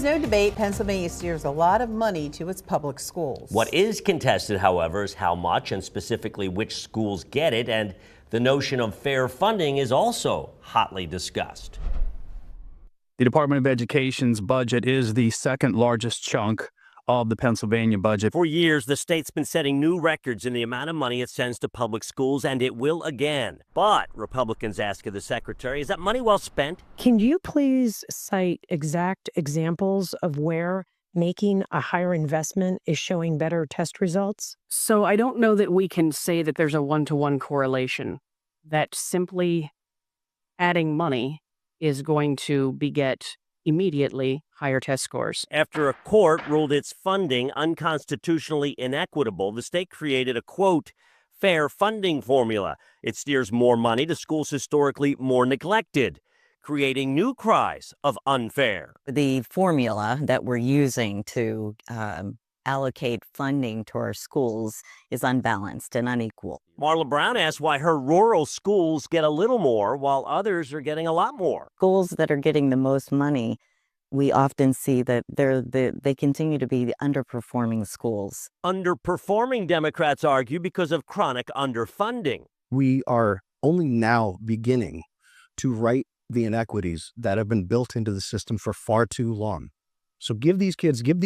There's no debate. Pennsylvania steers a lot of money to its public schools. What is contested, however, is how much and specifically which schools get it, and the notion of fair funding is also hotly discussed. The Department of Education's budget is the second largest chunk of the Pennsylvania budget. For years, the state's been setting new records in the amount of money it sends to public schools, and it will again. But Republicans ask of the secretary, is that money well spent? Can you please cite exact examples of where making a higher investment is showing better test results? So I don't know that we can say that there's a one-to-one correlation, that simply adding money is going to beget immediately higher test scores. After a court ruled its funding unconstitutionally inequitable, the state created a, quote, fair funding formula. It steers more money to schools historically more neglected, creating new cries of unfair. The formula that we're using to allocate funding to our schools is unbalanced and unequal. Marla Brown asked why her rural schools get a little more while others are getting a lot more. Schools that are getting the most money, we often see that they continue to be the underperforming schools. Underperforming, Democrats argue, because of chronic underfunding. We are only now beginning to right the inequities that have been built into the system for far too long. So give these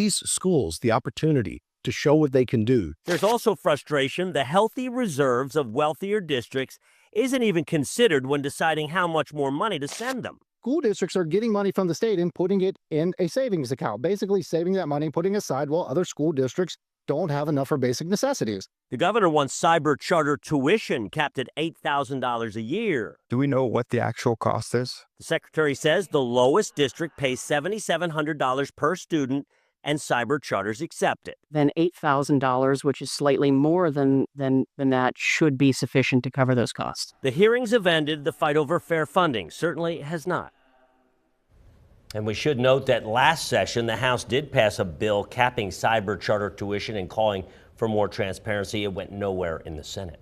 schools the opportunity to show what they can do. There's also frustration. The healthy reserves of wealthier districts isn't even considered when deciding how much more money to send them. School districts are getting money from the state and putting it in a savings account, basically saving that money and putting aside while other school districts don't have enough for basic necessities. The governor wants cyber charter tuition capped at $8,000 a year. Do we know what the actual cost is? The secretary says the lowest district pays $7,700 per student, and cyber charters accept it. Then $8,000, which is slightly more than that, should be sufficient to cover those costs. The hearings have ended. The fight over fair funding certainly has not. And we should note that last session, the House did pass a bill capping cyber charter tuition and calling for more transparency. It went nowhere in the Senate.